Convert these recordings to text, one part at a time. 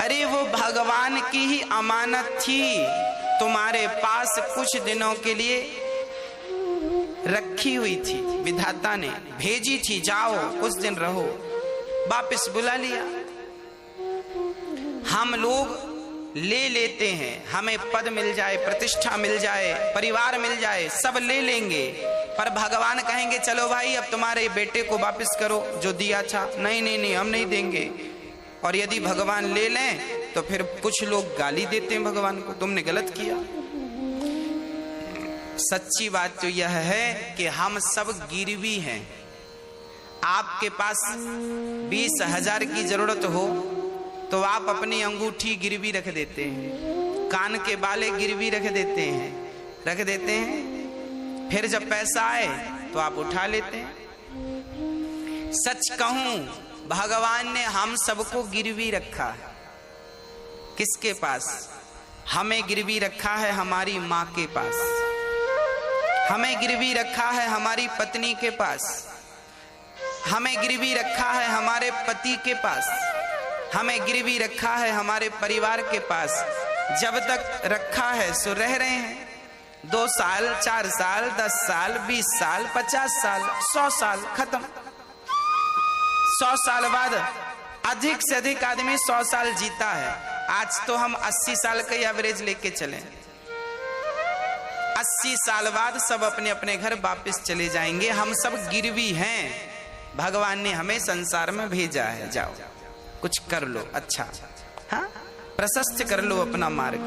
अरे वो भगवान की ही अमानत थी, तुम्हारे पास कुछ दिनों के लिए रखी हुई थी, विधाता ने भेजी थी, जाओ कुछ दिन रहो, वापस बुला लिया। हम लोग ले लेते हैं, हमें पद मिल जाए, प्रतिष्ठा मिल जाए, परिवार मिल जाए, सब ले लेंगे, पर भगवान कहेंगे चलो भाई अब तुम्हारे बेटे को वापस करो जो दिया था। नहीं नहीं नहीं, हम नहीं देंगे। और यदि भगवान ले लें तो फिर कुछ लोग गाली देते हैं भगवान को, तुमने गलत किया। सच्ची बात तो यह है कि हम सब गिरवी हैं। आपके पास 20,000 की जरूरत हो तो आप अपनी अंगूठी गिरवी रख देते हैं, कान के बाले गिरवी रख देते हैं, फिर जब पैसा आए तो आप उठा लेते हैं। सच कहूं, भगवान ने हम सबको गिरवी रखा है। किसके पास? हमें गिरवी रखा है हमारी माँ के पास, हमें गिरवी रखा है हमारी पत्नी के पास, हमें गिरवी रखा है हमारे पति के पास, हमें गिरवी रखा है हमारे परिवार के पास। जब तक रखा है सो रह रहे हैं। 2 साल, 4 साल, 10 साल, 20 साल, 50 साल, 100 साल, खत्म। 100 साल बाद अधिक से अधिक आदमी 100 साल जीता है। आज तो हम 80 साल का एवरेज लेके चले। 80 साल बाद सब अपने अपने घर वापस चले जाएंगे। हम सब गिरवी हैं। भगवान ने हमें संसार में भेजा है, जाओ कुछ कर लो, अच्छा, हाँ, प्रशस्त कर लो अपना मार्ग।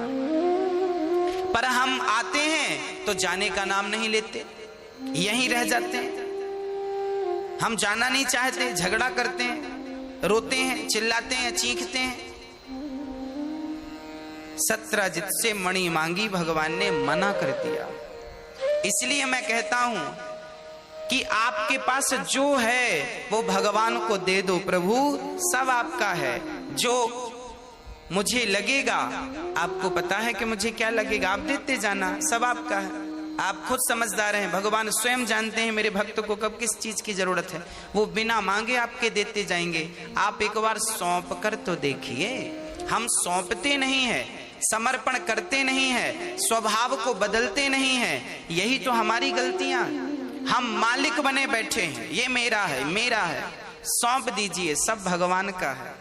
पर हम आते हैं तो जाने का नाम नहीं लेते, यहीं रह जाते हैं। हम जाना नहीं चाहते, झगड़ा करते हैं, रोते हैं, चिल्लाते हैं, चीखते हैं। सत्रजित से मणि मांगी, भगवान ने मना कर दिया। इसलिए मैं कहता हूं कि आपके पास जो है वो भगवान को दे दो। प्रभु सब आपका है। जो मुझे लगेगा, आपको पता है कि मुझे क्या लगेगा, आप देते जाना, सब आपका है। आप खुद समझदार हैं, भगवान स्वयं जानते हैं मेरे भक्त को कब किस चीज की जरूरत है। वो बिना मांगे आपके देते जाएंगे। आप एक बार सौंप कर तो देखिए। हम सौंपते नहीं है, समर्पण करते नहीं है, स्वभाव को बदलते नहीं है। यही तो हमारी गलतियां। हम मालिक बने बैठे हैं, ये मेरा है, मेरा है। सौंप दीजिए, सब भगवान का है।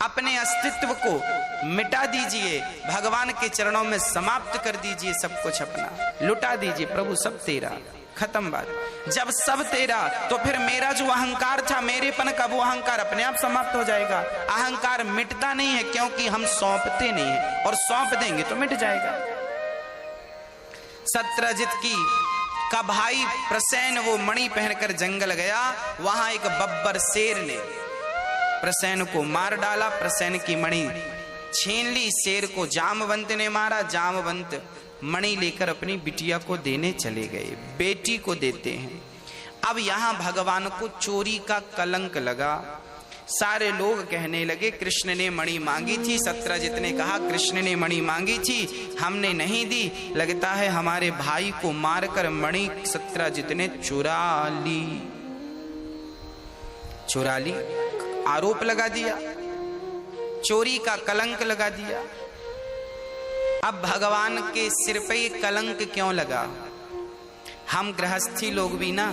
अपने अस्तित्व को मिटा दीजिए, भगवान के चरणों में समाप्त कर दीजिए। सब कुछ अपना लुटा दीजिए, प्रभु सब तेरा, खत्म बात। जब सब तेरा तो फिर मेरा जो अहंकार था, मेरेपन का, वो अहंकार अपने आप समाप्त हो जाएगा। अहंकार मिटता नहीं है क्योंकि हम सौंपते नहीं है, और सौंप देंगे तो मिट जाएगा। सत्रजित का भाई प्रसेन वो मणि पहनकर जंगल गया। वहां एक बब्बर शेर ने प्रसेन को मार डाला। प्रसेन की मणि छीन ली। शेर को जामवंत ने मारा। जामवंत मणि लेकर अपनी बिटिया को देने चले गए, बेटी को देते हैं। अब यहां भगवान को चोरी का कलंक लगा। सारे लोग कहने लगे कृष्ण ने मणि मांगी थी। सत्रजित ने कहा कृष्ण ने मणि मांगी थी, हमने नहीं दी। लगता है हमारे भाई को मारकर मणि सत्रजित ने चुरा ली। आरोप लगा दिया, चोरी का कलंक लगा दिया। अब भगवान के सिर पे ये कलंक क्यों लगा? हम गृहस्थी लोग भी ना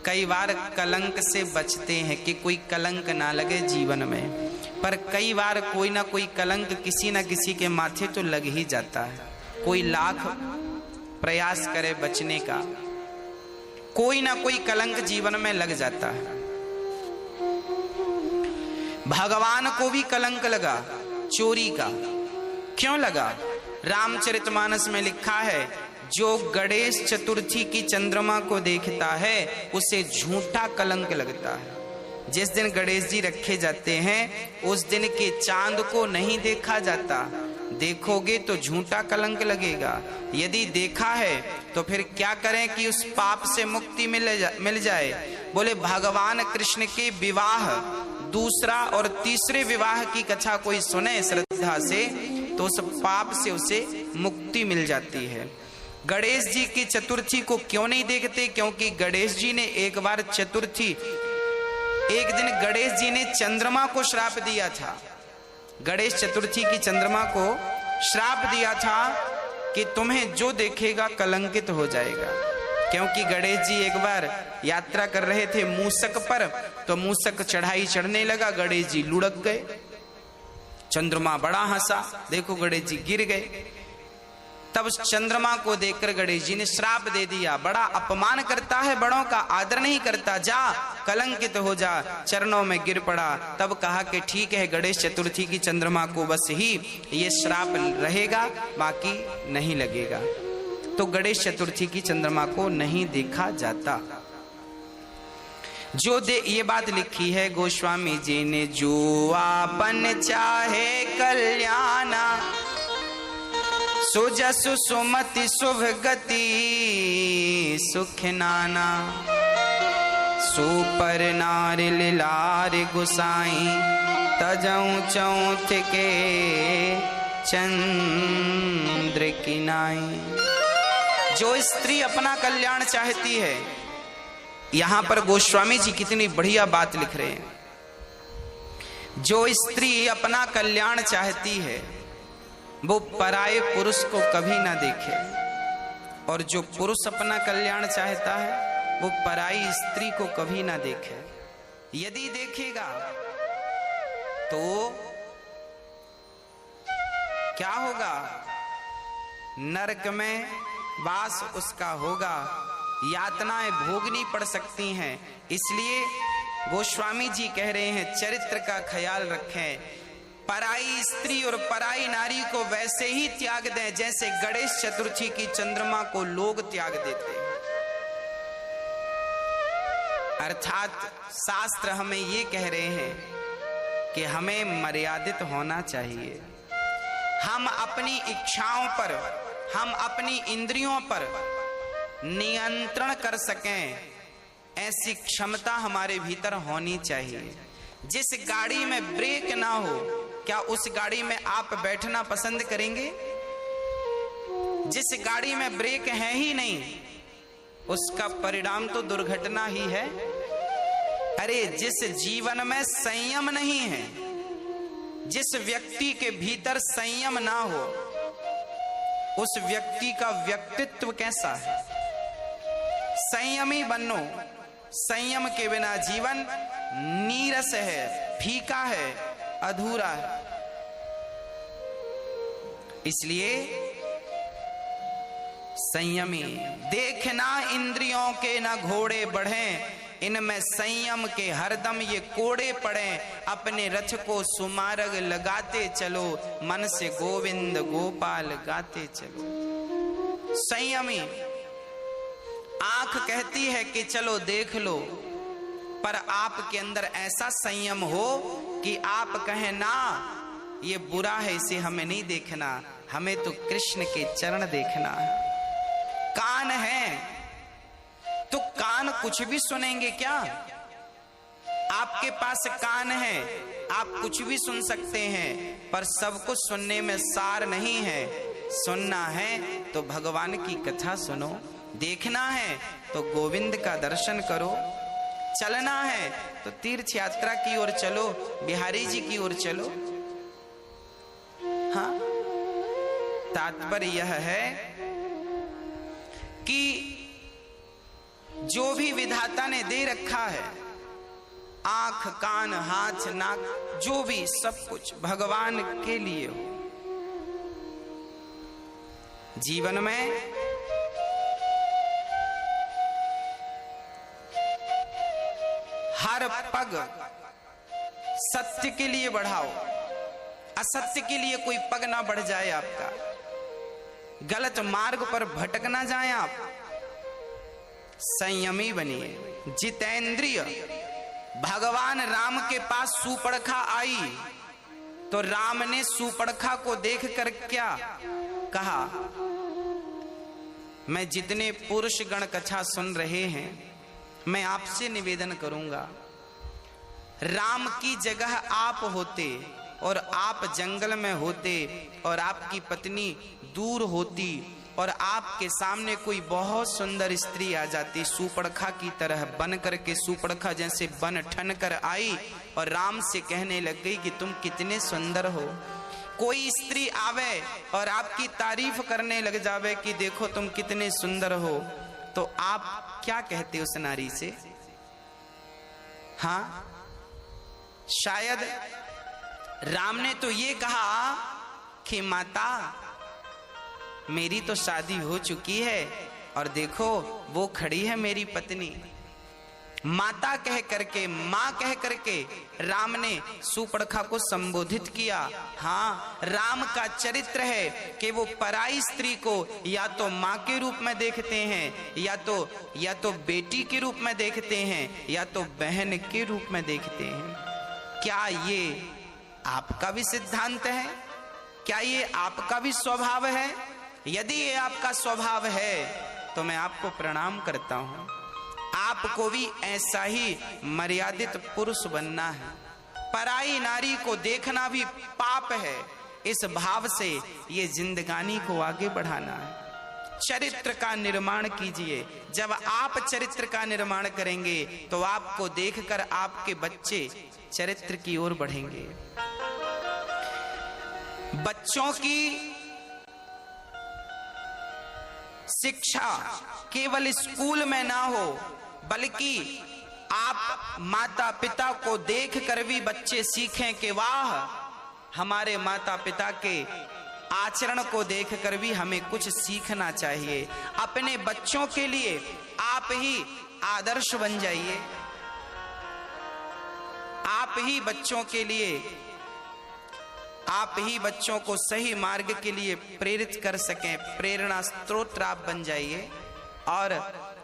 कई बार कलंक से बचते हैं कि कोई कलंक ना लगे जीवन में, पर कई बार कोई ना कोई कलंक किसी ना किसी के माथे तो लग ही जाता है। कोई लाख प्रयास करे बचने का, कोई ना कोई कलंक जीवन में लग जाता है। भगवान को भी कलंक लगा चोरी का। क्यों लगा? रामचरितमानस में लिखा है, जो गणेश चतुर्थी की चंद्रमा को देखता है उसे झूठा कलंक लगता है। जिस दिन गणेश जी रखे जाते हैं उस दिन के चांद को नहीं देखा जाता। देखोगे तो झूठा कलंक लगेगा। यदि देखा है तो फिर क्या करें कि उस पाप से मुक्ति मिल जाए। बोले भगवान कृष्ण के विवाह, दूसरा और तीसरे विवाह की कथा कोई सुने श्रद्धा से तो उस पाप से उसे मुक्ति मिल जाती है। गणेश जी की चतुर्थी को क्यों नहीं देखते? क्योंकि गणेश जी ने एक बार एक दिन गणेश जी ने चंद्रमा को श्राप दिया था। गणेश चतुर्थी की चंद्रमा को श्राप दिया था कि तुम्हें जो देखेगा कलंकित हो जाएगा। क्योंकि गणेश जी एक बार यात्रा कर रहे थे मूसक पर, तो मूसक चढ़ाई चढ़ने लगा, गणेश जी लुढ़क गए। चंद्रमा बड़ा हंसा, देखो गणेश जी गिर गए। तब चंद्रमा को देखकर गणेश जी ने श्राप दे दिया, बड़ा अपमान करता है, बड़ों का आदर नहीं करता, जा कलंकित हो जा। चरणों में गिर पड़ा। तब कहा कि ठीक है, गणेश चतुर्थी की चंद्रमा को बस ही ये श्राप रहेगा, बाकी नहीं लगेगा। तो गणेश चतुर्थी की चंद्रमा को नहीं देखा जाता। ये बात लिखी है गोस्वामी जी ने, जो आपन चाहे कल्याणा, सुजसु सुमति शुभ गति सुख नाना, सुपर नार लार गुसाई, तजऊ चौथ के चंद्र की नाई। जो स्त्री अपना कल्याण चाहती है, यहां पर गोस्वामी जी कितनी बढ़िया बात लिख रहे हैं। जो स्त्री अपना कल्याण चाहती है वो पराये पुरुष को कभी ना देखे, और जो पुरुष अपना कल्याण चाहता है वो पराई स्त्री को कभी ना देखे। यदि देखेगा तो क्या होगा? नरक में वास उसका होगा, यातनाएं भोगनी पड़ सकती हैं। इसलिए गोस्वामी जी कह रहे हैं चरित्र का ख्याल रखें, पराई स्त्री और पराई नारी को वैसे ही त्याग दें जैसे गणेश चतुर्थी की चंद्रमा को लोग त्याग देते हैं। अर्थात शास्त्र हमें ये कह रहे हैं कि हमें मर्यादित होना चाहिए। हम अपनी इच्छाओं पर, हम अपनी इंद्रियों पर नियंत्रण कर सकें, ऐसी क्षमता हमारे भीतर होनी चाहिए। जिस गाड़ी में ब्रेक ना हो, क्या उस गाड़ी में आप बैठना पसंद करेंगे? जिस गाड़ी में ब्रेक है ही नहीं, उसका परिणाम तो दुर्घटना ही है। अरे जिस जीवन में संयम नहीं है, जिस व्यक्ति के भीतर संयम ना हो, उस व्यक्ति का व्यक्तित्व कैसा है? संयमी बनो। संयम के बिना जीवन नीरस है, फीका है, अधूरा है। इसलिए संयमी। देखना इंद्रियों के न घोड़े बढ़ें, इनमें संयम के हरदम ये कोड़े पड़े। अपने रथ को सुमार्ग लगाते चलो, मन से गोविंद गोपाल गाते चलो। संयमी। आंख कहती है कि चलो देख लो, पर आपके अंदर ऐसा संयम हो कि आप कहें ना, ये बुरा है, इसे हमें नहीं देखना, हमें तो कृष्ण के चरण देखना है। कान है तो कान कुछ भी सुनेंगे क्या? आपके पास कान है, आप कुछ भी सुन सकते हैं, पर सब कुछ सुनने में सार नहीं है। सुनना है तो भगवान की कथा सुनो, देखना है तो गोविंद का दर्शन करो, चलना है तो तीर्थ यात्रा की ओर चलो, बिहारी जी की ओर चलो। हाँ, तात्पर्य यह है कि जो भी विधाता ने दे रखा है, आंख, कान, हाथ, नाक, जो भी सब कुछ भगवान के लिए हो। जीवन में हर पग सत्य के लिए बढ़ाओ, असत्य के लिए कोई पग ना बढ़ जाए आपका, गलत मार्ग पर भटक ना जाए आप। संयमी बनिए, जितेंद्रिय। भगवान राम के पास सूपड़खा आई तो राम ने सूपड़खा को देखकर क्या कहा? मैं जितने पुरुष गण कथा सुन रहे हैं, मैं आपसे निवेदन करूंगा, राम की जगह आप होते और आप जंगल में होते और आपकी पत्नी दूर होती, और आपके सामने कोई बहुत सुंदर स्त्री आ जाती, सूपड़खा की तरह बन करके, सूपड़खा जैसे बन ठन कर आई और राम से कहने लग गई कि तुम कितने सुंदर हो। कोई स्त्री आवे और आपकी तारीफ करने लग जावे कि देखो तुम कितने सुंदर हो, तो आप क्या कहते उस नारी से? हाँ, शायद राम ने तो ये कहा कि माता मेरी तो शादी हो चुकी है और देखो वो खड़ी है मेरी पत्नी। माता कह करके, मां कह करके राम ने सूपड़खा को संबोधित किया। हाँ, राम का चरित्र है कि वो पराई स्त्री को या तो मां के रूप में देखते हैं, या तो बेटी के रूप में देखते हैं, या तो बहन के रूप में देखते हैं। क्या ये आपका भी सिद्धांत है? क्या ये आपका भी स्वभाव है? यदि ये आपका स्वभाव है तो मैं आपको प्रणाम करता हूं। आपको भी ऐसा ही मर्यादित पुरुष बनना है। पराई नारी को देखना भी पाप है। इस भाव से ये जिंदगानी को आगे बढ़ाना है। चरित्र का निर्माण कीजिए। जब आप चरित्र का निर्माण करेंगे तो आपको देखकर आपके बच्चे चरित्र की ओर बढ़ेंगे। बच्चों की शिक्षा केवल स्कूल में ना हो, बल्कि आप माता पिता को देख कर भी बच्चे सीखें कि वाह, हमारे माता पिता के आचरण को देखकर भी हमें कुछ सीखना चाहिए। अपने बच्चों के लिए आप ही आदर्श बन जाइए। आप ही बच्चों के लिए, आप ही बच्चों को सही मार्ग के लिए प्रेरित कर सकें, प्रेरणा स्रोत आप बन जाइए। और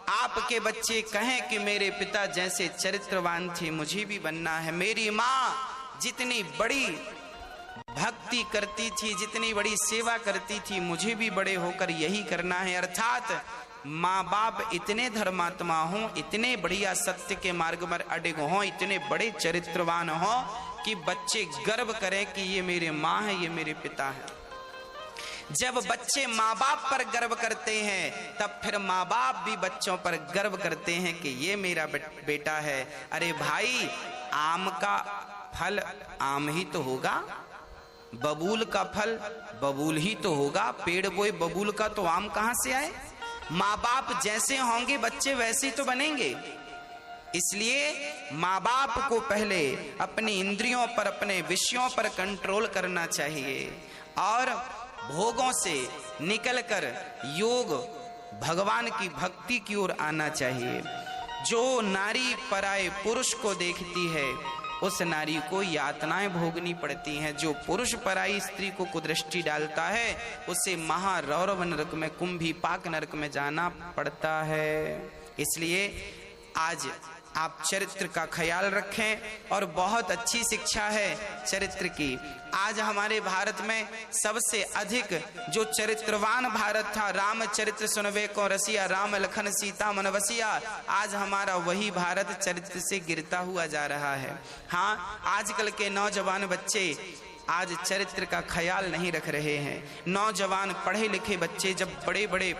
आपके बच्चे कहें कि मेरे पिता जैसे चरित्रवान थे मुझे भी बनना है। मेरी माँ जितनी बड़ी भक्ति करती थी, जितनी बड़ी सेवा करती थी, मुझे भी बड़े होकर यही करना है। अर्थात माँ बाप इतने धर्मात्मा हों, इतने बढ़िया सत्य के मार्ग पर अडिग हों, इतने बड़े चरित्रवान हों कि बच्चे गर्व करें कि ये मेरे माँ है, ये मेरे पिता है। जब बच्चे माँ बाप पर गर्व करते हैं तब फिर माँ बाप भी बच्चों पर गर्व करते हैं कि ये मेरा बेटा है। अरे भाई, आम का फल आम ही तो होगा, बबूल का फल बबूल ही तो होगा। पेड़ बोए बबूल का तो आम कहां से आए? माँ बाप जैसे होंगे बच्चे वैसे तो बनेंगे। इसलिए माँ बाप को पहले अपनी इंद्रियों पर, अपने विषयों पर कंट्रोल करना चाहिए और भोगों से निकलकर योग, भगवान की भक्ति की ओर आना चाहिए। जो नारी पराये पुरुष को देखती है उस नारी को यातनाएं भोगनी पड़ती हैं। जो पुरुष पराई स्त्री को कुदृष्टि डालता है उसे महारौरव नरक में, कुंभीपाक नरक में जाना पड़ता है। इसलिए आज आप चरित्र का ख्याल रखें और बहुत अच्छी शिक्षा है चरित्र की। आज हमारे भारत में सबसे अधिक जो चरित्रवान भारत था, रामचरित्र सुनवे को रसिया, राम लखन सीता मन बसिया, आज हमारा वही भारत चरित्र से गिरता हुआ जा रहा है। हाँ, आजकल के नौजवान बच्चे आज चरित्र का ख्याल नहीं रख रहे हैं। नौजवान पढ़े लिखे बच्चे, जब बड़े बड़े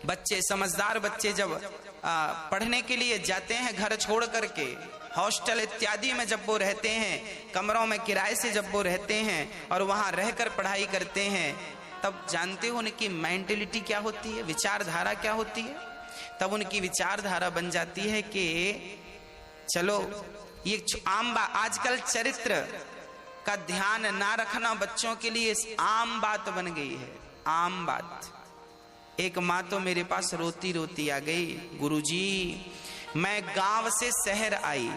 बच्चे, समझदार बच्चे जब पढ़ने के लिए जाते हैं घर छोड़ करके, हॉस्टल इत्यादि में जब वो रहते हैं, कमरों में किराए से जब वो रहते हैं और वहां रहकर पढ़ाई करते हैं, तब जानते हो उनकी मेंटेलिटी क्या होती है, विचारधारा क्या होती है? तब उनकी विचारधारा बन जाती है कि चलो ये आम बात, आजकल चरित्र का ध्यान ना रखना बच्चों के लिए आम बात बन गई है, आम बात। एक माँ तो मेरे पास रोती रोती आ गई, गुरुजी मैं गांव से शहर आई,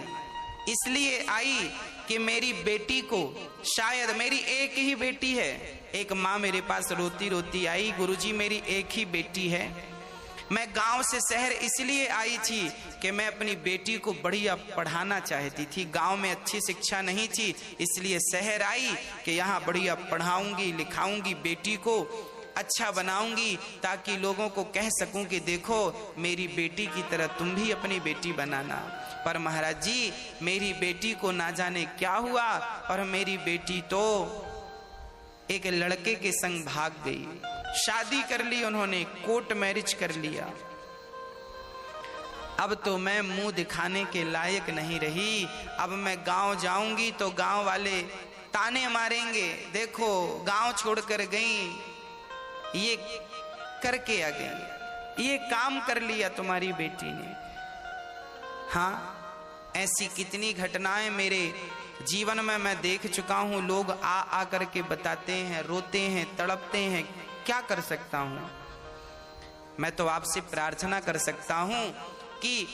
इसलिए आई कि मेरी बेटी को, शायद मेरी एक ही बेटी है, एक माँ मेरे पास रोती रोती आई, गुरुजी मेरी एक ही बेटी है, मैं गांव से शहर इसलिए आई थी कि मैं अपनी बेटी को बढ़िया पढ़ाना चाहती थी। गांव में अच्छी शिक्षा नहीं थी, इसलिए शहर आई कि यहाँ बढ़िया पढ़ाऊंगी, लिखाऊंगी, बेटी को अच्छा बनाऊंगी, ताकि लोगों को कह सकूं कि देखो मेरी बेटी की तरह तुम भी अपनी बेटी बनाना। पर महाराज जी, मेरी बेटी को ना जाने क्या हुआ और मेरी बेटी तो एक लड़के के संग भाग गई। शादी कर ली उन्होंने, कोर्ट मैरिज कर लिया। अब तो मैं मुंह दिखाने के लायक नहीं रही। अब मैं गांव जाऊंगी तो गांव वाले ताने मारेंगे, देखो गांव छोड़कर गई, ये करके आ गई, ये काम कर लिया तुम्हारी बेटी ने। हाँ, ऐसी कितनी घटनाएं मेरे जीवन में मैं देख चुका हूं। लोग आ करके बताते हैं, रोते हैं, तड़पते हैं। क्या कर सकता हूं मैं? तो आपसे प्रार्थना कर सकता हूं कि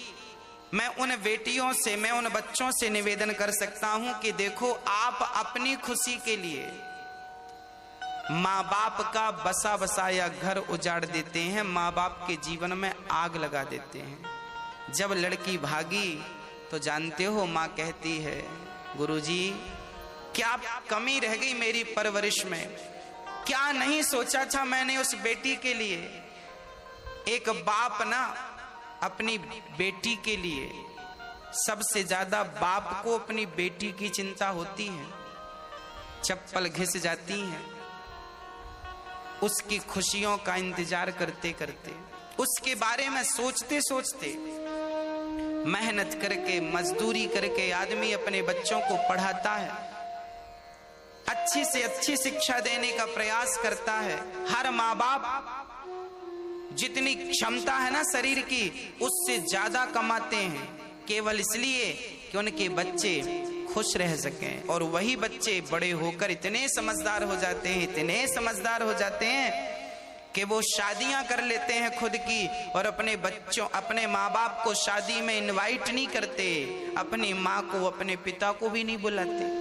मैं उन बेटियों से, मैं उन बच्चों से निवेदन कर सकता हूं कि देखो, आप अपनी खुशी के लिए माँ बाप का बसा बसाया घर उजाड़ देते हैं, माँ बाप के जीवन में आग लगा देते हैं। जब लड़की भागी तो जानते हो माँ कहती है, गुरुजी क्या कमी रह गई मेरी परवरिश में, क्या नहीं सोचा था मैंने उस बेटी के लिए। एक बाप ना अपनी बेटी के लिए, सबसे ज्यादा बाप को अपनी बेटी की चिंता होती है। चप्पल घिस जाती है, उसकी खुशियों का इंतजार करते करते, उसके बारे में सोचते सोचते, मेहनत करके मजदूरी करके आदमी अपने बच्चों को पढ़ाता है, अच्छी से अच्छी शिक्षा देने का प्रयास करता है। हर माँ बाप जितनी क्षमता है ना शरीर की, उससे ज्यादा कमाते हैं, केवल इसलिए कि उनके बच्चे खुश रह सकें। और वही बच्चे बड़े होकर इतने समझदार हो जाते हैं, इतने समझदार हो जाते हैं कि वो शादियां कर लेते हैं खुद की, और अपने बच्चों, अपने माँ बाप को शादी में इनवाइट नहीं करते, अपनी माँ को, अपने पिता को भी नहीं बुलाते।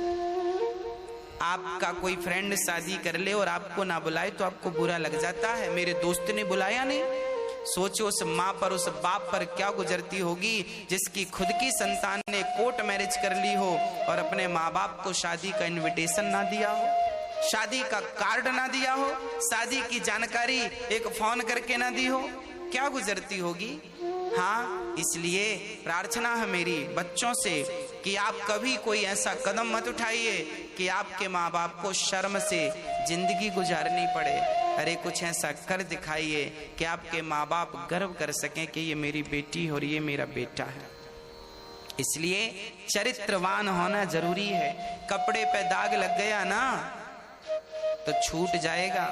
आपका कोई फ्रेंड शादी कर ले और आपको ना बुलाए तो आपको बुरा लग जाता है, मेरे दोस्त ने बुलाया नहीं। सोचो उस माँ पर, उस बाप पर क्या गुजरती होगी जिसकी खुद की संतान ने कोर्ट मैरिज कर ली हो और अपने माँ बाप को शादी का इनविटेशन ना दिया हो, शादी का कार्ड ना दिया हो, शादी की जानकारी एक फोन करके ना दी हो, क्या गुजरती होगी। हाँ, इसलिए प्रार्थना है मेरी बच्चों से कि आप कभी कोई ऐसा कदम मत उठाइए कि आपके माँ बाप को शर्म से जिंदगी गुजारनी पड़े। अरे कुछ ऐसा कर दिखाइए कि आपके माँ बाप गर्व कर सकें कि ये मेरी बेटी और ये मेरा बेटा है। इसलिए चरित्रवान होना जरूरी है। कपड़े पे दाग लग गया ना तो छूट जाएगा,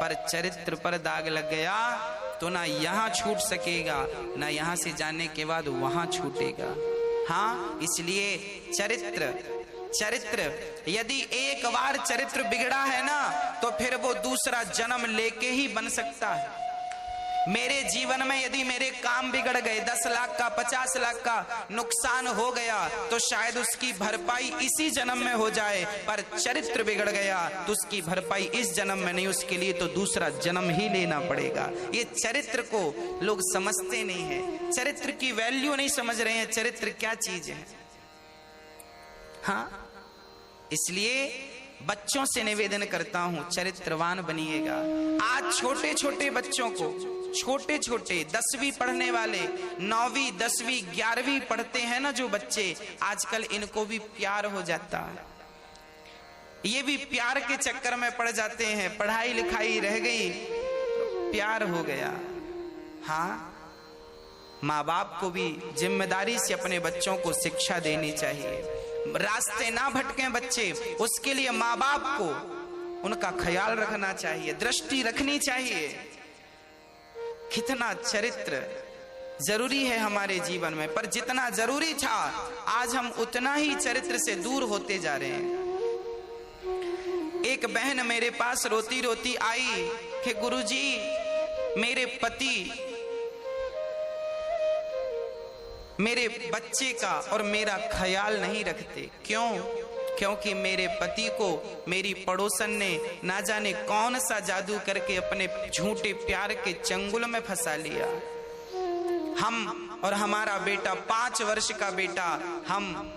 पर चरित्र पर दाग लग गया तो ना यहाँ छूट सकेगा, ना यहाँ से जाने के बाद वहां छूटेगा। हाँ, इसलिए चरित्र यदि एक बार चरित्र बिगड़ा है ना तो फिर वो दूसरा जन्म लेके ही बन सकता है। मेरे जीवन में यदि मेरे काम बिगड़ गए, 10 लाख का 50 लाख का नुकसान हो गया तो शायद उसकी भरपाई इसी जन्म में हो जाए, पर चरित्र बिगड़ गया तो उसकी भरपाई इस जन्म में नहीं, उसके लिए तो दूसरा जन्म ही लेना पड़ेगा। ये चरित्र को लोग समझते नहीं है, चरित्र की वैल्यू नहीं समझ रहे हैं, चरित्र क्या चीज है। हाँ, इसलिए बच्चों से निवेदन करता हूं, चरित्रवान बनिएगा। आज छोटे छोटे बच्चों को, छोटे छोटे 10वीं पढ़ने वाले, 9वीं 10वीं 11वीं पढ़ते हैं ना जो बच्चे, आजकल इनको भी प्यार हो जाता है। ये भी प्यार के चक्कर में पड़ जाते हैं, पढ़ाई लिखाई रह गई, प्यार हो गया। हाँ, माँ बाप को भी जिम्मेदारी से अपने बच्चों को शिक्षा देनी चाहिए। रास्ते ना भटकें बच्चे, उसके लिए माँ बाप को उनका ख्याल रखना चाहिए, दृष्टि रखनी चाहिए। कितना चरित्र जरूरी है हमारे जीवन में, पर जितना जरूरी था आज हम उतना ही चरित्र से दूर होते जा रहे हैं। एक बहन मेरे पास रोती रोती आई कि गुरुजी मेरे पति मेरे बच्चे का और मेरा ख्याल नहीं रखते। क्यों? क्योंकि मेरे पति को मेरी पड़ोसन ने ना जाने कौन सा जादू करके अपने झूठे प्यार के चंगुल में फंसा लिया। हम और हमारा बेटा, 5 वर्ष का बेटा, हम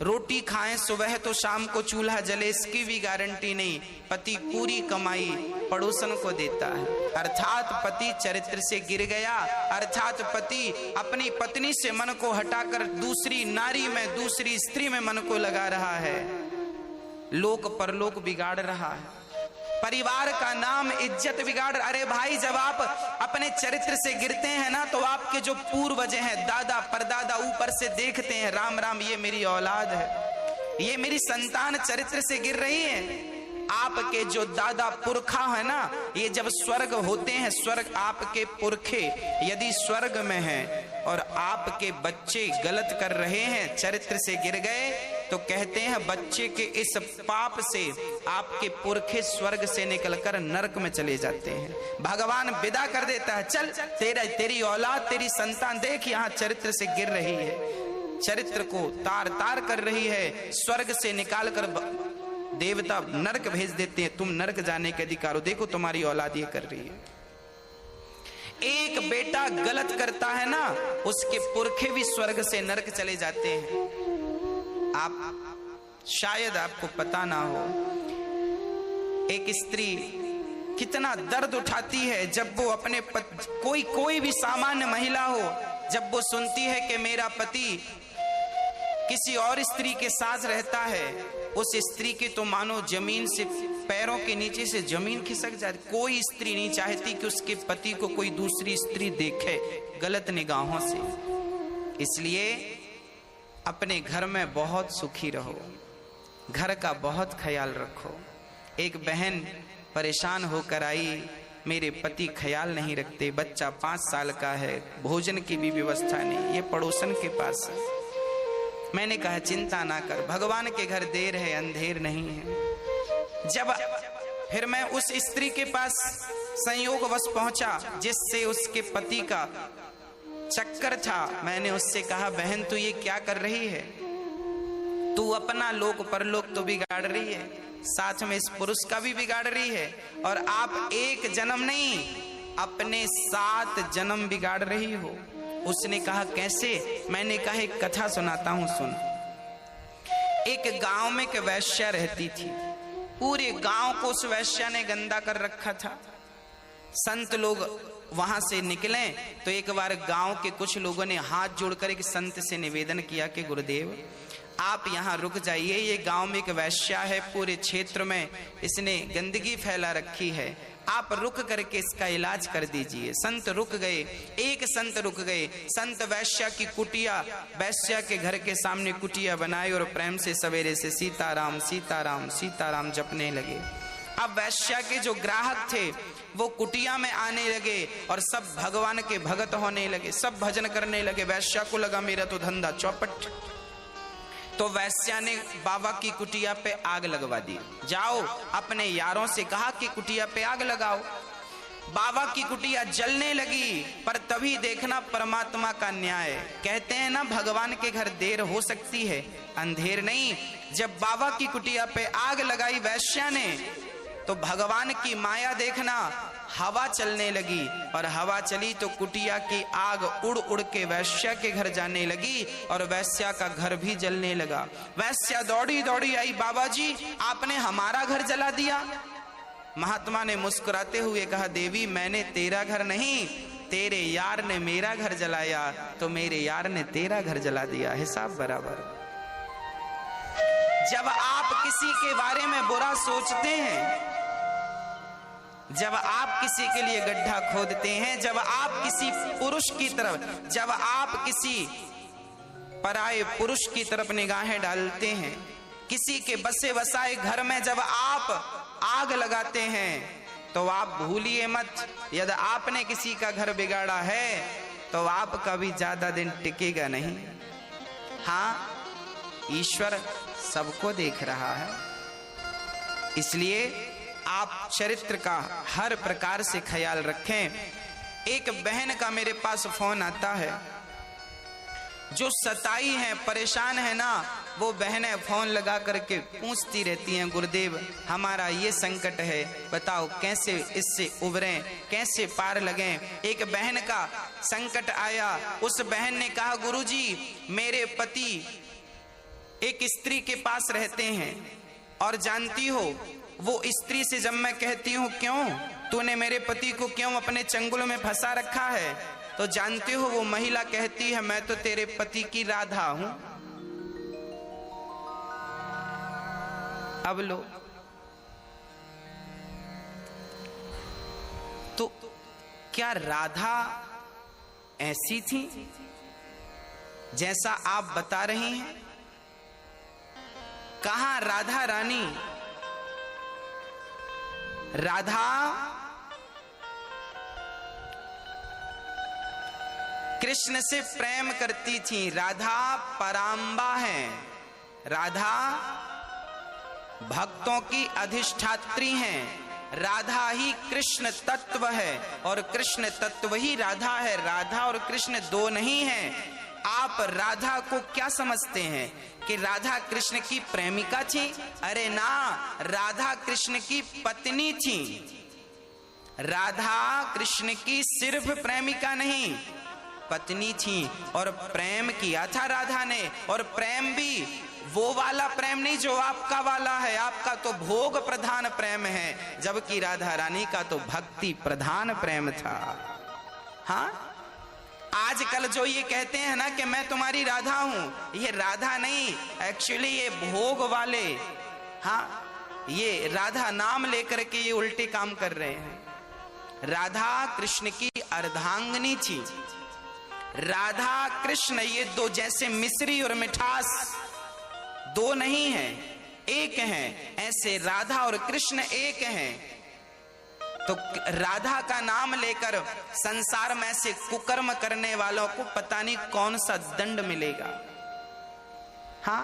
रोटी खाएं सुबह तो शाम को चूल्हा जले इसकी भी गारंटी नहीं। पति पूरी कमाई पड़ोसन को देता है, अर्थात पति चरित्र से गिर गया, अर्थात पति अपनी पत्नी से मन को हटाकर दूसरी नारी में, दूसरी स्त्री में मन को लगा रहा है, लोक परलोक बिगाड़ रहा है। परिवार का नाम, इज्जत बिगाड़। अरे भाई, जब आप अपने चरित्र से गिरते हैं ना, तो आपके जो पूर्वज हैं, दादा परदादा, ऊपर से देखते हैं, राम राम, ये मेरी औलाद है, ये मेरी संतान चरित्र से गिर रही है। आपके जो दादा पुरखा है ना, ये जब स्वर्ग होते हैं, स्वर्ग आपके पुरखे यदि स्वर्ग में हैं और आपके बच्चे गलत कर रहे हैं, चरित्र से गिर गए, तो कहते हैं बच्चे के इस पाप से आपके पुरखे स्वर्ग से निकलकर नरक में चले जाते हैं। भगवान विदा कर देता है, चल तेरी औलाद, तेरी संतान देख यहाँ चरित्र से गिर रही है, चरित्र को तार तार कर रही है, स्वर्ग से निकालकर देवता नरक भेज देते हैं, तुम नरक जाने के अधिकार हो, देखो तुम्हारी औलाद ये कर रही है। एक बेटा गलत करता है ना, उसके पुरखे भी स्वर्ग से नरक चले जाते हैं। आप शायद आपको पता ना हो, एक स्त्री कितना दर्द उठाती है जब वो अपने कोई भी सामान्य महिला हो, जब वो सुनती है कि मेरा पति किसी और स्त्री के साथ रहता है, उस स्त्री की तो मानो जमीन से, पैरों के नीचे से जमीन खिसक जाती। कोई स्त्री नहीं चाहती कि उसके पति को कोई दूसरी स्त्री देखे गलत निगाहों से। इसलिए अपने घर में बहुत सुखी रहो, घर का बहुत ख्याल रखो। एक बहन परेशान होकर आई, मेरे पति ख्याल नहीं रखते, बच्चा 5 साल का है, भोजन की भी व्यवस्था नहीं, ये पड़ोसन के पास है। मैंने कहा चिंता ना कर, भगवान के घर देर है अंधेर नहीं है। जब फिर मैं उस स्त्री के पास संयोगवश पहुंचा जिससे उसके पति का चक्कर था, मैंने उससे कहा बहन तू ये क्या कर रही है, तू अपना लोक परलोक तो बिगाड़ रही है, साथ में इस पुरुष का भी बिगाड़ रही है, और आप एक जन्म नहीं अपने 7 जन्म बिगाड़ रही हो। उसने कहा कैसे? मैंने कहा एक कथा सुनाता हूं, सुन। एक गांव में एक वैश्या रहती थी, पूरे गांव को उस वैश्या ने गंदा कर रखा था। संत लोग वहां से निकले तो एक बार गांव के कुछ लोगों ने हाथ जोड़कर एक संत से निवेदन किया कि गुरुदेव आप यहाँ रुक जाइए, ये गांव में एक वैश्या है, पूरे क्षेत्र में इसने गंदगी फैला रखी है, आप रुक करके इसका इलाज कर दीजिए। संत रुक गए, एक संत रुक गए, संत वैश्या की कुटिया, वैश्या के घर के सामने कुटिया बनाई और प्रेम से सवेरे से सीताराम सीताराम सीताराम जपने लगे। अब वैश्या के जो ग्राहक थे वो कुटिया में आने लगे और सब भगवान के भगत होने लगे, सब भजन करने लगे। वैश्या को लगा मेरा तो धंधा चौपट, तो वैश्या ने बाबा की कुटिया पे आग लगवा दी। जाओ अपने यारों से कहा कि कुटिया पे आग लगाओ। बाबा की कुटिया जलने लगी, पर तभी देखना परमात्मा का न्याय। कहते हैं ना भगवान के घर देर हो सकती है, अंधेर नहीं। जब बाबा की कुटिया पे आग लगाई वैश्या ने, तो भगवान की माया देखना, हवा चलने लगी, और हवा चली तो कुटिया की आग उड़ उड़ के वैश्या के घर जाने लगी और वैश्या का घर भी जलने लगा। वैश्या दौड़ी दौड़ी आई, बाबा जी आपने हमारा घर जला दिया। महात्मा ने मुस्कुराते हुए कहा देवी मैंने तेरा घर नहीं, तेरे यार ने मेरा घर जलाया, तो मेरे यार ने तेरा घर जला दिया, हिसाब बराबर। जब आप किसी के बारे में बुरा सोचते हैं, जब आप किसी के लिए गड्ढा खोदते हैं, जब आप किसी पुरुष की तरफ, जब आप किसी पराये पुरुष की तरफ निगाहें डालते हैं, किसी के बसे बसाए घर में जब आप आग लगाते हैं, तो आप भूलिए मत, यदि आपने किसी का घर बिगाड़ा है तो आपका भी ज्यादा दिन टिकेगा नहीं। हाँ, ईश्वर सबको देख रहा है, इसलिए आप चरित्र का हर प्रकार से ख्याल रखें। एक बहन का मेरे पास फोन आता है, जो सताई है, परेशान है ना, वो बहनें फोन लगा करके पूछती रहती हैं गुरुदेव हमारा ये संकट है, बताओ कैसे इससे उबरें, कैसे पार लगें। एक बहन का संकट आया, उस बहन ने कहा गुरुजी मेरे पति एक स्त्री के पास रहते हैं, और जानती हो वो स्त्री से जब मैं कहती हूँ क्यों तूने मेरे पति को क्यों अपने चंगुल में फंसा रखा है, तो जानते हो वो महिला कहती है मैं तो तेरे पति की राधा हूं। अब लो, तो क्या राधा ऐसी थी जैसा आप बता रही हैं? कहां राधा रानी? राधा कृष्ण से प्रेम करती थी। राधा परांबा है, राधा भक्तों की अधिष्ठात्री हैं। राधा ही कृष्ण तत्व है और कृष्ण तत्व ही राधा है। राधा और कृष्ण दो नहीं हैं। आप राधा को क्या समझते हैं कि राधा कृष्ण की प्रेमिका थी? अरे ना, राधा कृष्ण की पत्नी थी। राधा कृष्ण की सिर्फ प्रेमिका नहीं, पत्नी थी। और प्रेम किया था राधा ने, और प्रेम भी वो वाला प्रेम नहीं जो आपका वाला है। आपका तो भोग प्रधान प्रेम है, जबकि राधा रानी का तो भक्ति प्रधान प्रेम था। हाँ, आजकल जो ये कहते हैं ना कि मैं तुम्हारी राधा हूं, ये राधा नहीं, एक्चुअली ये भोग वाले, हाँ, ये राधा नाम लेकर के ये उल्टे काम कर रहे हैं। राधा कृष्ण की अर्धांगिनी थी। राधा कृष्ण ये दो जैसे मिश्री और मिठास दो नहीं है, एक हैं। ऐसे राधा और कृष्ण एक हैं। तो राधा का नाम लेकर संसार में से कुकर्म करने वालों को पता नहीं कौन सा दंड मिलेगा। हाँ,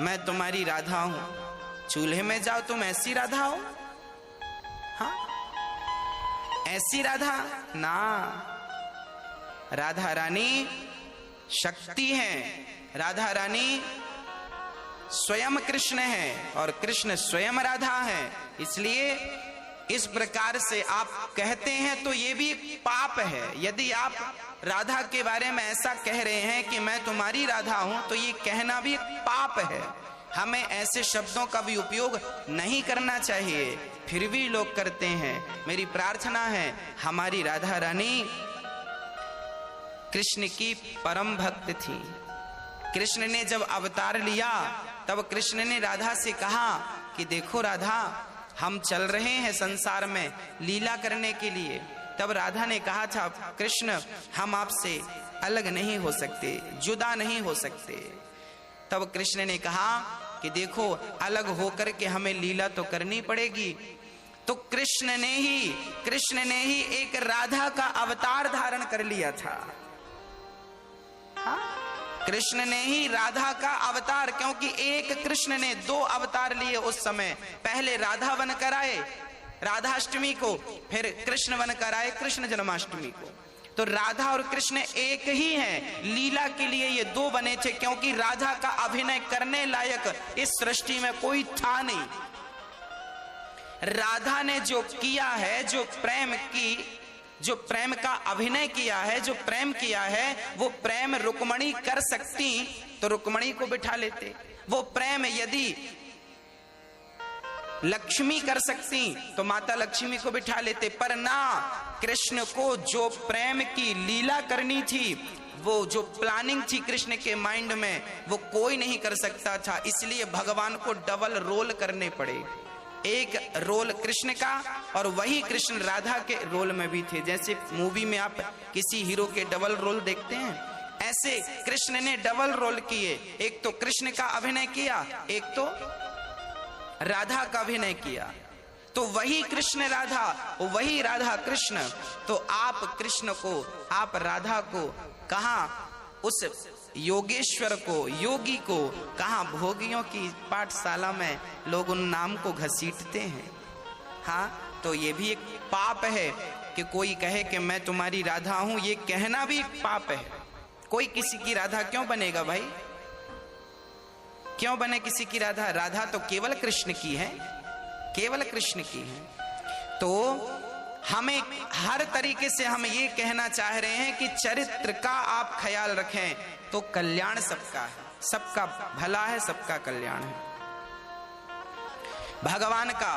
मैं तुम्हारी राधा हूं, चूल्हे में जाओ तुम ऐसी राधा हो? हाँ, ऐसी राधा ना। राधा रानी शक्ति है, राधा रानी स्वयं कृष्ण है और कृष्ण स्वयं राधा है। इसलिए इस प्रकार से आप कहते हैं तो ये भी पाप है। यदि आप राधा के बारे में ऐसा कह रहे हैं कि मैं तुम्हारी राधा हूं, तो ये कहना भी पाप है। हमें ऐसे शब्दों का भी उपयोग नहीं करना चाहिए, फिर भी लोग करते हैं। मेरी प्रार्थना है, हमारी राधा रानी कृष्ण की परम भक्त थी। कृष्ण ने जब अवतार लिया तब कृष्ण ने राधा से कहा कि देखो राधा, हम चल रहे हैं संसार में लीला करने के लिए। तब राधा ने कहा था, कृष्ण हम आपसे अलग नहीं हो सकते, जुदा नहीं हो सकते। तब कृष्ण ने कहा कि देखो, अलग होकर के हमें लीला तो करनी पड़ेगी। तो कृष्ण ने ही एक राधा का अवतार धारण कर लिया था। हाँ? कृष्ण ने ही राधा का अवतार, क्योंकि एक कृष्ण ने दो अवतार लिए उस समय। पहले राधा बनकर आए राधाष्टमी को, फिर कृष्ण बनकर आए कृष्ण जन्माष्टमी को। तो राधा और कृष्ण एक ही हैं। लीला के लिए ये दो बने थे, क्योंकि राधा का अभिनय करने लायक इस सृष्टि में कोई था नहीं। राधा ने जो किया है, जो प्रेम का अभिनय किया है, जो प्रेम किया है, वो प्रेम रुक्मणी कर सकती तो रुक्मणी को बिठा लेते। वो प्रेम यदि लक्ष्मी कर सकती तो माता लक्ष्मी को बिठा लेते। पर ना, कृष्ण को जो प्रेम की लीला करनी थी, वो जो प्लानिंग थी कृष्ण के माइंड में, वो कोई नहीं कर सकता था। इसलिए भगवान को डबल रोल करने पड़े। एक रोल कृष्ण का और वही कृष्ण राधा के रोल में भी थे। जैसे मूवी में आप किसी हीरो के डबल रोल देखते हैं, ऐसे कृष्ण ने डबल रोल किए। एक तो कृष्ण का अभिनय किया, एक तो राधा का अभिनय किया। तो वही कृष्ण राधा, वही राधा कृष्ण। तो आप कृष्ण को, आप राधा को कहां, उस योगेश्वर को, योगी को कहां भोगियों की पाठशाला में लोग उन नाम को घसीटते हैं। हाँ, तो ये भी एक पाप है कि कोई कहे कि मैं तुम्हारी राधा हूं। ये कहना भी पाप है। कोई किसी की राधा क्यों बनेगा भाई? क्यों बने किसी की राधा? राधा तो केवल कृष्ण की है, केवल कृष्ण की है। तो हमें हर तरीके से हम ये कहना चाह रहे हैं कि चरित्र का आप ख्याल रखें तो कल्याण सबका है, सबका भला है, सबका कल्याण है। भगवान का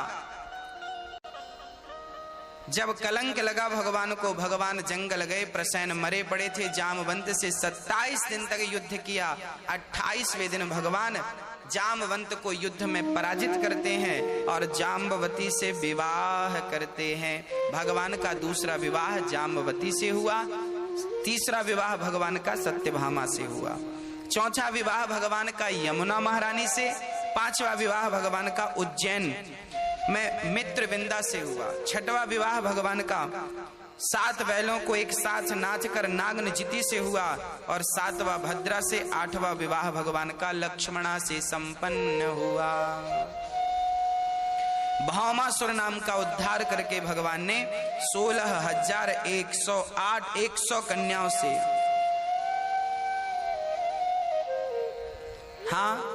जब कलंक लगा भगवान को, भगवान जंगल गए, प्रसेन मरे पड़े थे। जामवंत से 27 दिन तक युद्ध किया। 28वें दिन भगवान जामवंत को युद्ध में पराजित करते हैं और जाम्बवती से विवाह करते हैं। भगवान का दूसरा विवाह जाम्बवती से हुआ, तीसरा विवाह भगवान का सत्यभामा से हुआ, चौथा विवाह भगवान का यमुना महारानी से, पांचवा विवाह भगवान का उज्जैन में मित्रविंदा से हुआ, छठवां विवाह भगवान का 7 बैलों को एक साथ नाचकर नागनजिति से हुआ और 7वां भद्रा से, 8वां विवाह भगवान का लक्ष्मणा से संपन्न हुआ। भौमासुर नाम का उद्धार करके भगवान ने 16,108 कन्याओं से, हाँ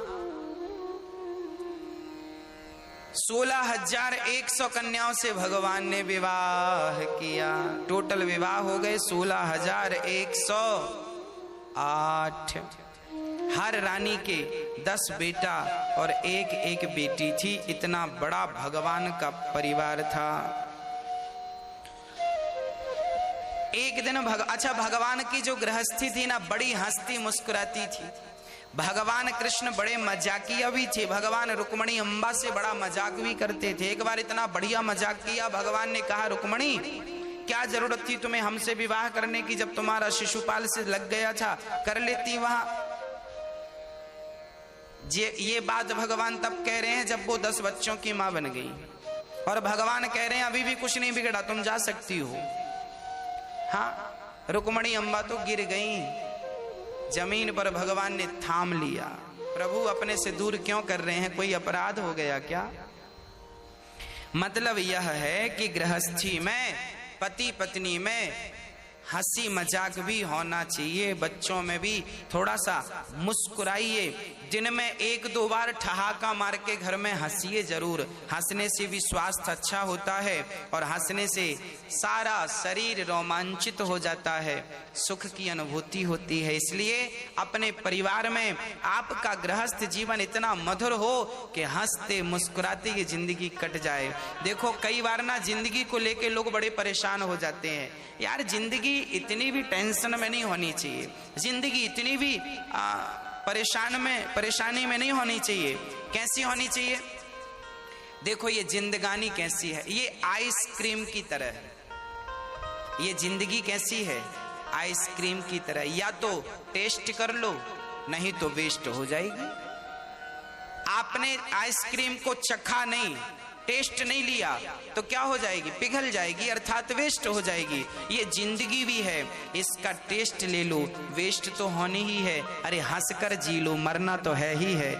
16,100 कन्याओं से भगवान ने विवाह किया। टोटल विवाह हो गए 16,108। हर रानी के 10 बेटा और एक बेटी थी। इतना बड़ा भगवान का परिवार था। एक दिन भगवान की जो गृहस्थी थी ना, बड़ी हंसती मुस्कुराती थी। भगवान कृष्ण बड़े मजाकिया भी थे। भगवान रुक्मणी अम्बा से बड़ा मजाक भी करते थे। एक बार इतना बढ़िया मजाक किया, भगवान ने कहा, रुक्मणी क्या जरूरत थी तुम्हें हमसे विवाह करने की, जब तुम्हारा शिशुपाल से लग गया था, कर लेती वहां। ये बात भगवान तब कह रहे हैं जब वो 10 बच्चों की मां बन गई, और भगवान कह रहे हैं अभी भी कुछ नहीं बिगड़ा, तुम जा सकती हो। हाँ, रुक्मणी अम्बा तो गिर गई जमीन पर। भगवान ने थाम लिया, प्रभु अपने से दूर क्यों कर रहे हैं, कोई अपराध हो गया क्या? मतलब यह है कि गृहस्थी में, पति पत्नी में हंसी मजाक भी होना चाहिए। बच्चों में भी थोड़ा सा मुस्कुराइए। दिन में 1-2 बार ठहाका मार के घर में हंसिए जरूर। हंसने से भी स्वास्थ्य अच्छा होता है और हंसने से सारा शरीर रोमांचित हो जाता है, सुख की अनुभूति होती है। इसलिए अपने परिवार में आपका गृहस्थ जीवन इतना मधुर हो कि हंसते मुस्कुराते ये जिंदगी कट जाए। देखो कई बार ना जिंदगी को लेके लोग बड़े परेशान हो जाते हैं। यार जिंदगी इतनी भी टेंशन में नहीं होनी चाहिए, जिंदगी इतनी भी परेशानी में नहीं होनी चाहिए। कैसी होनी चाहिए? देखो ये जिंदगानी कैसी है, ये आइसक्रीम की तरह है। ये जिंदगी कैसी है? आइसक्रीम की तरह। या तो टेस्ट कर लो, नहीं तो वेस्ट हो जाएगी। आपने आइसक्रीम को चखा नहीं, टेस्ट नहीं लिया तो क्या हो जाएगी? पिघल जाएगी, अर्थात वेस्ट हो जाएगी। ये जिंदगी भी है, इसका टेस्ट ले लो, वेस्ट तो होनी ही है। अरे हंसकर जी लो, मरना तो है ही है।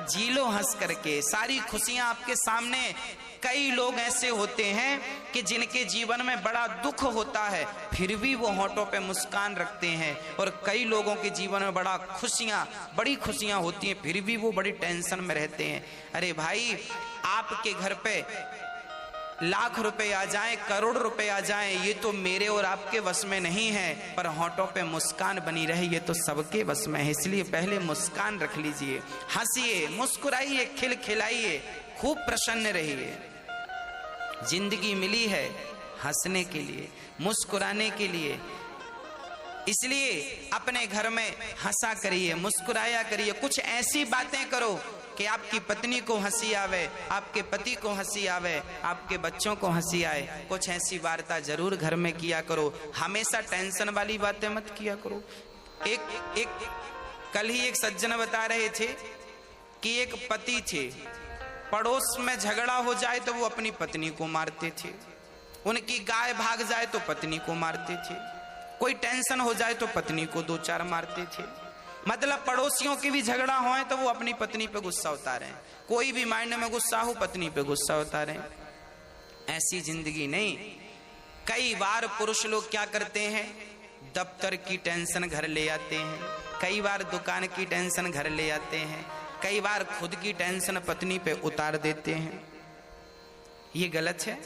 जी लो हंस करके, सारी खुशियां आपके सामने। कई लोग ऐसे होते हैं कि जिनके जीवन में बड़ा दुख होता है फिर भी वो होठों पे मुस्कान रखते हैं, और कई लोगों के जीवन में बड़ी खुशियां होती हैं फिर भी वो बड़ी टेंशन में रहते हैं। अरे भाई, आपके घर पे लाख रुपए आ जाएं, करोड़ रुपए आ जाएं, ये तो मेरे और आपके वश में नहीं है, पर होठों पे मुस्कान बनी रहे ये तो सबके वश में है। इसलिए पहले मुस्कान रख लीजिए, हंसिए, मुस्कुराइए, खिलखिलाइए, खूब प्रसन्न रहिए। जिंदगी मिली है हंसने के लिए, मुस्कुराने के लिए। इसलिए अपने घर में हंसा करिए, मुस्कुराया करिए। कुछ ऐसी बातें करो कि आपकी पत्नी को हंसी आवे, आपके पति को हंसी आवे, आपके बच्चों को हंसी आए। कुछ ऐसी वार्ता जरूर घर में किया करो। हमेशा टेंशन वाली बातें मत किया करो। कल ही एक सज्जन बता रहे थे कि एक पति थे, पड़ोस में झगड़ा हो जाए तो वो अपनी पत्नी को मारते थे, उनकी गाय भाग जाए तो पत्नी को मारते थे, कोई टेंशन हो जाए तो पत्नी को 2-4 मारते थे। मतलब पड़ोसियों की भी झगड़ा हो तो वो अपनी पत्नी पे गुस्सा उतारे, कोई भी माइंड में गुस्सा हो पत्नी पे गुस्सा उतारे। ऐसी जिंदगी नहीं। कई बार पुरुष लोग क्या करते हैं, दफ्तर की टेंशन घर ले आते हैं, कई बार दुकान की टेंशन घर ले आते हैं, कई बार खुद की टेंशन पत्नी पे उतार देते हैं। ये गलत है।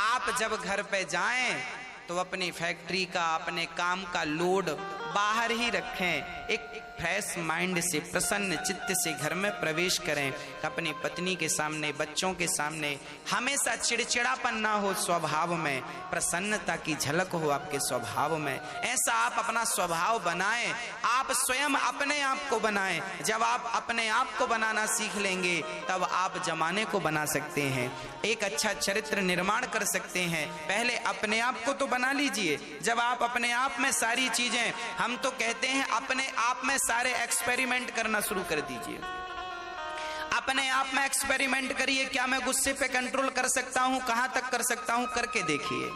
आप जब घर पे जाएं तो अपनी फैक्ट्री का, अपने काम का लोड बाहर ही रखें। एक फ्रेश माइंड से, प्रसन्न चित्त से घर में प्रवेश करें। अपनी पत्नी के सामने, बच्चों के सामने हमेशा चिड़चिड़ापन ना हो स्वभाव में, प्रसन्नता की झलक हो आपके स्वभाव में। ऐसा आप अपना स्वभाव बनाएं। आप स्वयं अपने आप को बनाएं। जब आप अपने आप को बनाना सीख लेंगे तब आप जमाने को बना सकते हैं, एक अच्छा चरित्र निर्माण कर सकते हैं। पहले अपने आप को तो बना लीजिए। जब आप अपने आप में सारी चीजें, हम तो कहते हैं अपने आप में सारे एक्सपेरिमेंट करना शुरू कर दीजिए। अपने आप में एक्सपेरिमेंट करिए। क्या मैं गुस्से पे कंट्रोल कर सकता हूं? कहां तक कर सकता हूं? करके देखिए।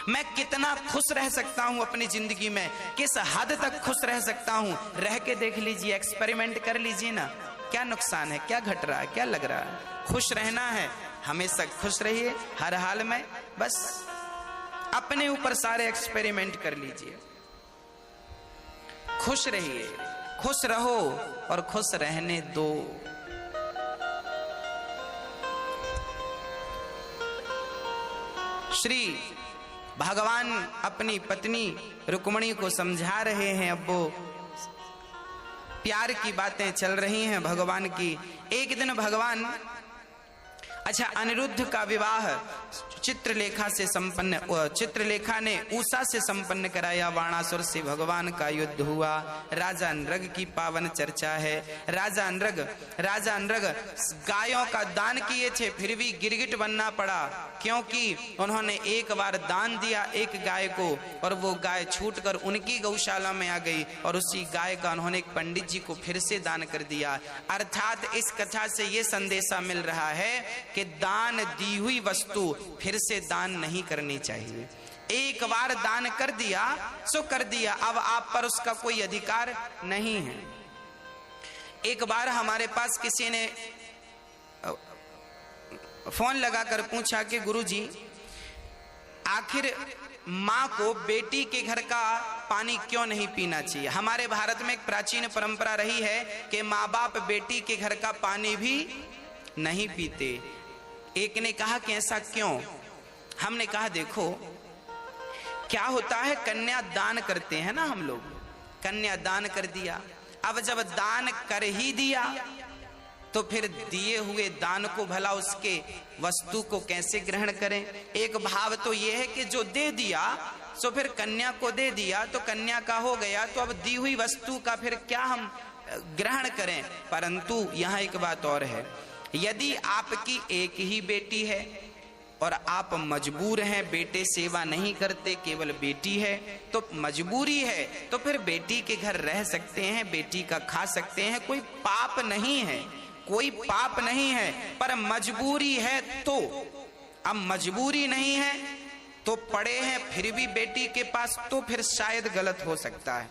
मैं कितना खुश रह सकता हूं अपनी जिंदगी में, किस हद तक खुश रह सकता हूं, रह के देख लीजिए, एक्सपेरिमेंट कर लीजिए ना। क्या नुकसान है? क्या घट रहा है? क्या लग रहा है? खुश रहना है, हमेशा खुश रहिए हर हाल में। बस अपने ऊपर सारे एक्सपेरिमेंट कर लीजिए। खुश रहिए, खुश रहो और खुश रहने दो। श्री भगवान अपनी पत्नी रुक्मिणी को समझा रहे हैं। अब वो प्यार की बातें चल रही हैं भगवान की। एक दिन भगवान, अच्छा, अनिरुद्ध का विवाह चित्रलेखा से संपन्न, चित्रलेखा ने उषा से संपन्न कराया। वाणासुर से भगवान का युद्ध हुआ। राजा नृग की पावन चर्चा है। राजा नृग गायों का दान किए थे, फिर भी गिरगिट बनना पड़ा, क्योंकि उन्होंने एक बार दान दिया एक गाय को, और वो गाय छूटकर उनकी गौशाला में आ गई, और उसी गाय का उन्होंने एक पंडित जी को फिर से दान कर दिया। अर्थात इस कथा से ये संदेशा मिल रहा है कि दान दी हुई वस्तु फिर से दान नहीं करनी चाहिए। एक बार दान कर दिया सो कर दिया, अब आप पर उसका कोई अधिकार नहीं है। एक बार हमारे पास किसी ने फोन लगाकर पूछा कि गुरुजी, आखिर माँ को बेटी के घर का पानी क्यों नहीं पीना चाहिए? हमारे भारत में एक प्राचीन परंपरा रही है कि माँ बाप बेटी के घर का पानी भी नहीं पीते। एक ने कहा कि ऐसा क्यों? हमने कहा देखो क्या होता है, कन्या दान करते हैं ना हम लोग, कन्या दान कर दिया। अब जब दान कर ही दिया तो फिर दिए हुए दान को भला उसके वस्तु को कैसे ग्रहण करें? एक भाव तो यह है कि जो दे दिया सो फिर कन्या को दे दिया तो कन्या का हो गया, तो अब दी हुई वस्तु का फिर क्या हम ग्रहण करें? परंतु यहाँ एक बात और है, यदि आपकी एक ही बेटी है और आप मजबूर हैं, बेटे सेवा नहीं करते, केवल बेटी है, तो मजबूरी है, तो फिर बेटी के घर रह सकते हैं, बेटी का खा सकते हैं, कोई पाप नहीं है, कोई पाप नहीं है। पर मजबूरी है तो, अब मजबूरी नहीं है तो पड़े हैं फिर भी बेटी के पास, तो फिर शायद गलत हो सकता है।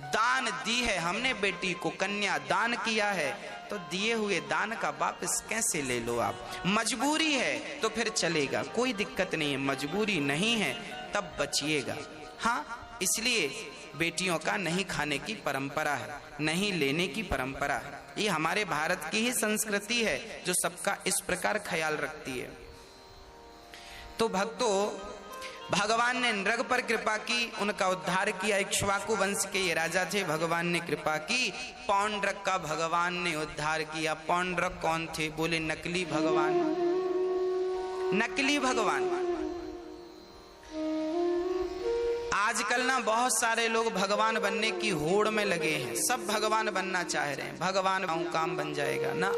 दान दी है हमने बेटी को, कन्या दान किया है, तो दिए हुए दान का वापस कैसे ले लो आप? मजबूरी है तो फिर चलेगा, कोई दिक्कत नहीं है। मजबूरी नहीं है तब बचिएगा। हाँ, इसलिए बेटियों का नहीं खाने की परंपरा है, नहीं लेने की परंपरा है। ये हमारे भारत की ही संस्कृति है जो सबका इस प्रकार ख्याल रखती है। तो भक्तों, भगवान ने नृग पर कृपा की, उनका उद्धार किया। इक्ष्वाकु वंश के ये राजा थे, भगवान ने कृपा की, पौंड्रक का भगवान ने उद्धार किया। पौंड्रक कौन थे? बोले नकली भगवान, नकली भगवान। आजकल ना बहुत सारे लोग भगवान बनने की होड़ में लगे हैं, सब भगवान बनना चाह रहे हैं। भगवान काम बन जाएगा ना,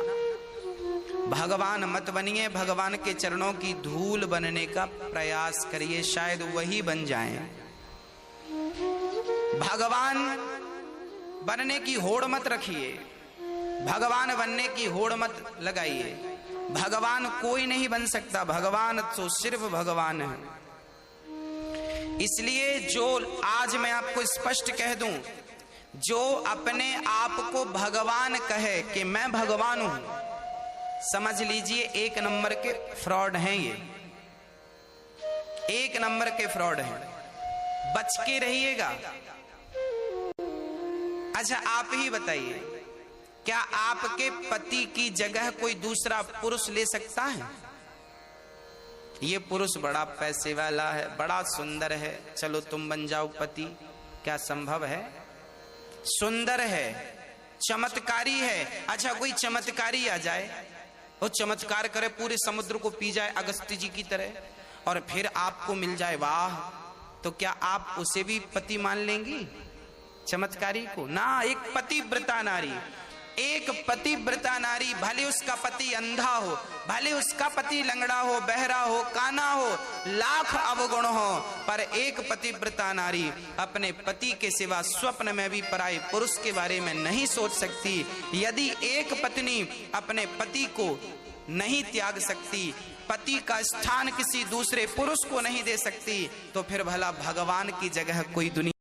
भगवान मत बनिए, भगवान के चरणों की धूल बनने का प्रयास करिए, शायद वही बन जाएं। भगवान बनने की होड़ मत रखिए, भगवान बनने की होड़ मत लगाइए। भगवान कोई नहीं बन सकता, भगवान तो सिर्फ भगवान है। इसलिए जो आज मैं आपको स्पष्ट कह दूं, जो अपने आप को भगवान कहे कि मैं भगवान हूं, समझ लीजिए एक नंबर के फ्रॉड हैं ये, एक नंबर के फ्रॉड हैं, बच के रहिएगा। अच्छा आप ही बताइए, क्या आपके पति की जगह कोई दूसरा पुरुष ले सकता है? ये पुरुष बड़ा पैसे वाला है, बड़ा सुंदर है, चलो तुम बन जाओ पति, क्या संभव है? सुंदर है, चमत्कारी है। अच्छा कोई चमत्कारी आ जाए, वो चमत्कार करे, पूरे समुद्र को पी जाए अगस्त्य जी की तरह, और फिर आपको मिल जाए, वाह, तो क्या आप उसे भी पति मान लेंगी, चमत्कारी को? ना, एक पतिव्रता नारी, एक पतिव्रता नारी, भले उसका पति अंधा हो, भले उसका पति लंगड़ा हो, बहरा हो, काना हो, लाख अवगुण हो, पर एक पतिव्रता नारी अपने पति के सिवा स्वप्न में भी पराये पुरुष के बारे में नहीं सोच सकती। यदि एक पत्नी अपने पति को नहीं त्याग सकती, पति का स्थान किसी दूसरे पुरुष को नहीं दे सकती, तो फिर भला भगवान की जगह कोई दुनिया